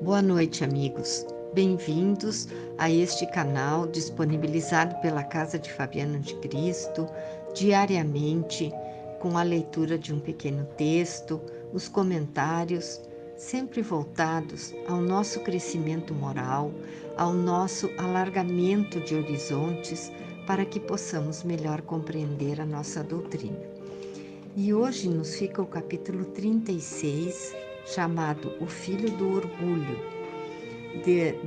Boa noite, amigos. Bem-vindos a este canal disponibilizado pela Casa de Fabiano de Cristo, diariamente, com a leitura de um pequeno texto, os comentários, sempre voltados ao nosso crescimento moral, ao nosso alargamento de horizontes, para que possamos melhor compreender a nossa doutrina. E hoje nos fica o capítulo 36, chamado O Filho do Orgulho,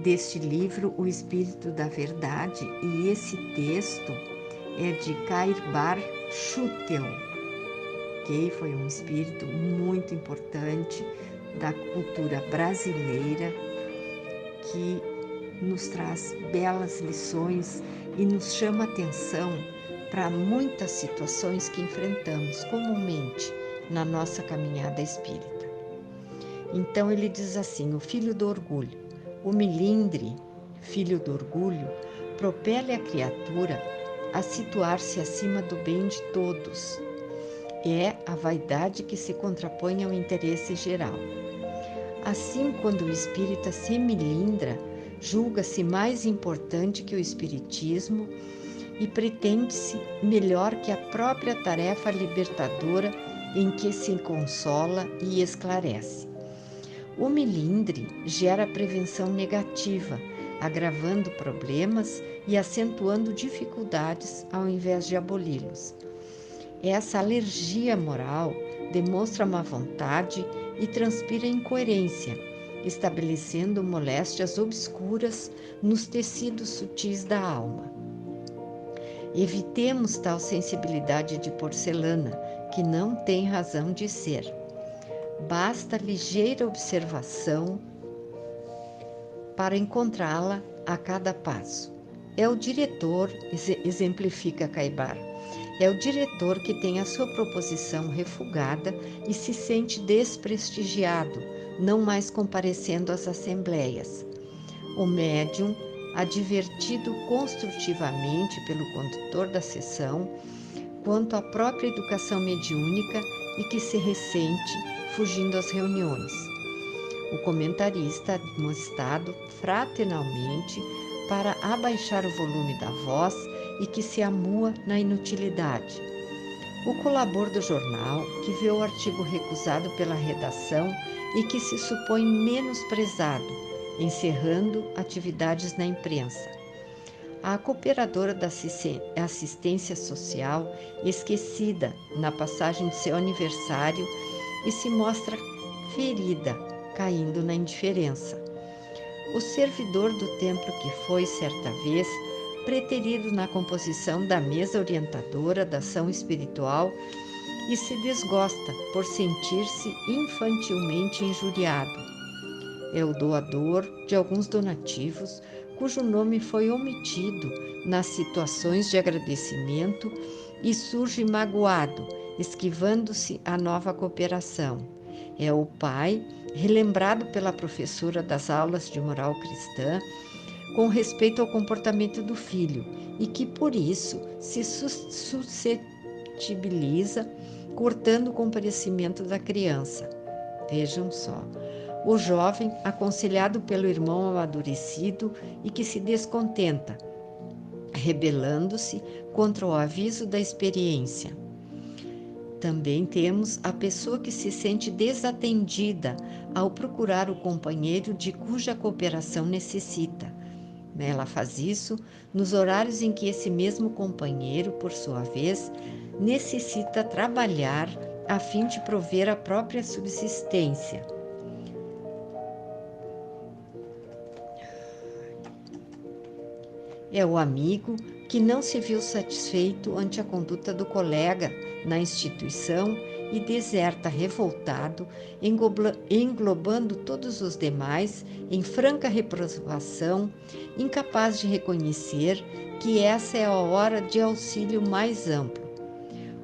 deste livro O Espírito da Verdade, e esse texto é de Kair Bar Schutel, que foi um espírito muito importante da cultura brasileira, que nos traz belas lições e nos chama atenção para muitas situações que enfrentamos comumente na nossa caminhada espírita. Então ele diz assim: o filho do orgulho. O melindre, filho do orgulho, propele a criatura a situar-se acima do bem de todos. É a vaidade que se contrapõe ao interesse geral. Assim, quando o espírita se melindra, julga-se mais importante que o espiritismo e pretende-se melhor que a própria tarefa libertadora em que se consola e esclarece. O melindre gera prevenção negativa, agravando problemas e acentuando dificuldades ao invés de aboli-los. Essa alergia moral demonstra má vontade e transpira incoerência, estabelecendo moléstias obscuras nos tecidos sutis da alma. Evitemos tal sensibilidade de porcelana, que não tem razão de ser. Basta ligeira observação para encontrá-la a cada passo. É o diretor, exemplifica Caibar, é o diretor que tem a sua proposição refugada e se sente desprestigiado, não mais comparecendo às assembleias. O médium, advertido construtivamente pelo condutor da sessão quanto à própria educação mediúnica e que se ressente fugindo às reuniões. O comentarista admoestado fraternalmente para abaixar o volume da voz e que se amua na inutilidade. O colaborador do jornal, que vê o artigo recusado pela redação e que se supõe menosprezado, encerrando atividades na imprensa. A cooperadora da assistência social, esquecida na passagem de seu aniversário, e se mostra ferida, caindo na indiferença. O servidor do templo que foi, certa vez, preterido na composição da mesa orientadora da ação espiritual e se desgosta por sentir-se infantilmente injuriado. É o doador de alguns donativos cujo nome foi omitido nas situações de agradecimento e surge magoado, esquivando-se a nova cooperação. É o pai, relembrado pela professora das aulas de moral cristã, com respeito ao comportamento do filho, e que por isso se suscetibiliza, cortando o comparecimento da criança. Vejam só. O jovem, aconselhado pelo irmão amadurecido e que se descontenta, rebelando-se contra o aviso da experiência. Também temos a pessoa que se sente desatendida ao procurar o companheiro de cuja cooperação necessita. Ela faz isso nos horários em que esse mesmo companheiro, por sua vez, necessita trabalhar a fim de prover a própria subsistência. É o amigo que não se viu satisfeito ante a conduta do colega na instituição e deserta revoltado, englobando todos os demais em franca reprovação, incapaz de reconhecer que essa é a hora de auxílio mais amplo.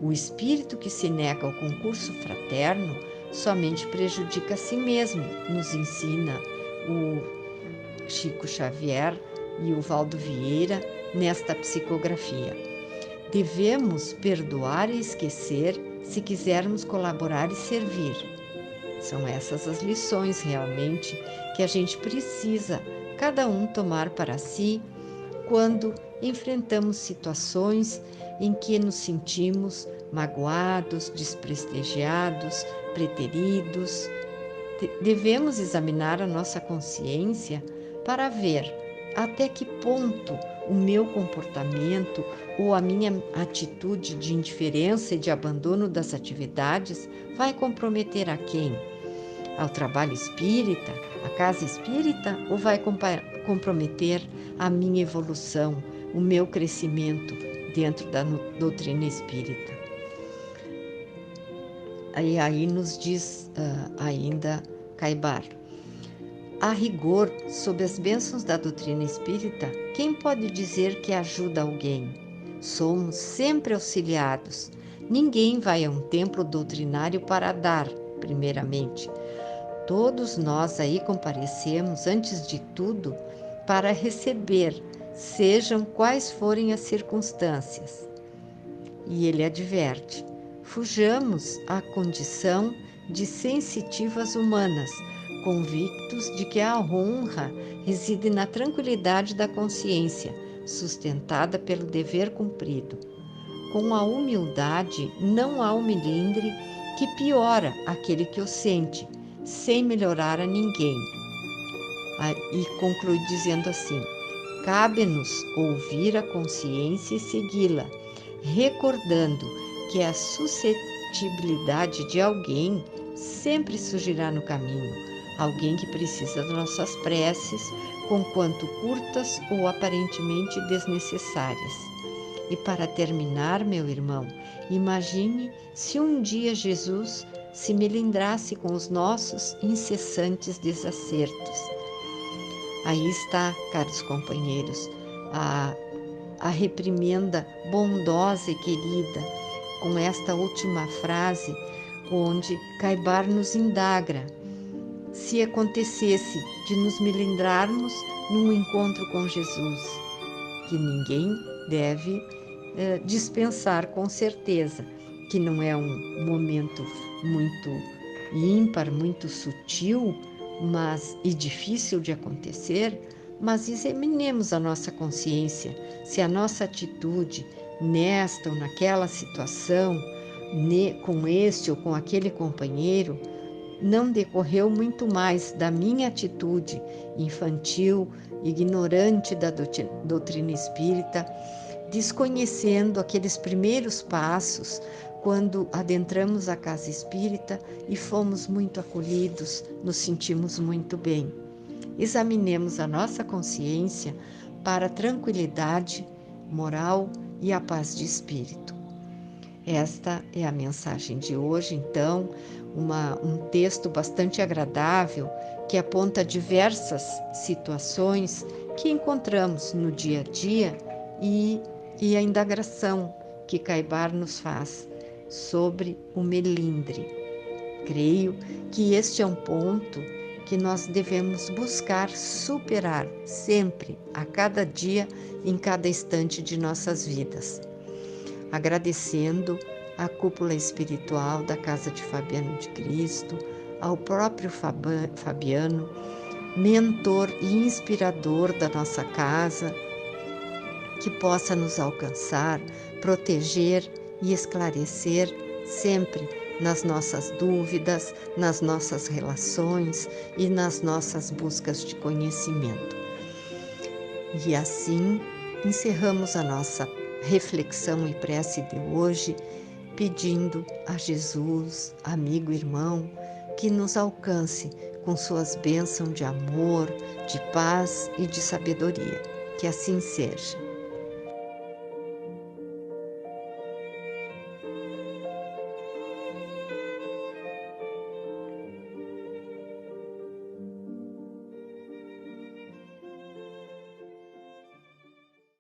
O espírito que se nega ao concurso fraterno somente prejudica a si mesmo, nos ensina o Chico Xavier e o Valdo Vieira nesta psicografia. Devemos perdoar e esquecer se quisermos colaborar e servir. São essas as lições realmente que a gente precisa cada um tomar para si quando enfrentamos situações em que nos sentimos magoados, desprestigiados, preteridos. Devemos examinar a nossa consciência para ver até que ponto o meu comportamento ou a minha atitude de indiferença e de abandono das atividades vai comprometer a quem? Ao trabalho espírita, à casa espírita, ou vai comprometer a minha evolução, o meu crescimento dentro da doutrina espírita? Aí nos diz ainda Caibar: a rigor, sob as bênçãos da doutrina espírita, quem pode dizer que ajuda alguém? Somos sempre auxiliados. Ninguém vai a um templo doutrinário para dar, primeiramente. Todos nós aí comparecemos, antes de tudo, para receber, sejam quais forem as circunstâncias. E ele adverte: fujamos à condição de sensitivas humanas, convictos de que a honra reside na tranquilidade da consciência, sustentada pelo dever cumprido. Com a humildade não há o melindre que piora aquele que o sente, sem melhorar a ninguém. E conclui dizendo assim: cabe-nos ouvir a consciência e segui-la, recordando que a suscetibilidade de alguém sempre surgirá no caminho, alguém que precisa de nossas preces, conquanto curtas ou aparentemente desnecessárias. E para terminar, meu irmão, imagine se um dia Jesus se melindrasse com os nossos incessantes desacertos. Aí está, caros companheiros, a reprimenda bondosa e querida, com esta última frase, onde Caibar nos indaga: se acontecesse de nos melindrarmos num encontro com Jesus, que ninguém deve dispensar com certeza, que não é um momento muito ímpar, muito sutil, e difícil de acontecer, mas examinemos a nossa consciência, se a nossa atitude nesta ou naquela situação, com este ou com aquele companheiro, não decorreu muito mais da minha atitude infantil, ignorante da doutrina espírita, desconhecendo aqueles primeiros passos quando adentramos a casa espírita e fomos muito acolhidos, nos sentimos muito bem. Examinemos a nossa consciência para a tranquilidade moral e a paz de espírito. Esta é a mensagem de hoje, então, um texto bastante agradável que aponta diversas situações que encontramos no dia a dia e a indagação que Caibar nos faz sobre o melindre. Creio que este é um ponto que nós devemos buscar superar sempre, a cada dia, em cada instante de nossas vidas. Agradecendo à cúpula espiritual da Casa de Fabiano de Cristo, ao próprio Fabiano, mentor e inspirador da nossa casa, que possa nos alcançar, proteger e esclarecer sempre nas nossas dúvidas, nas nossas relações e nas nossas buscas de conhecimento. E assim encerramos a nossa reflexão e prece de hoje, pedindo a Jesus, amigo irmão, que nos alcance com suas bênçãos de amor, de paz e de sabedoria. Que assim seja.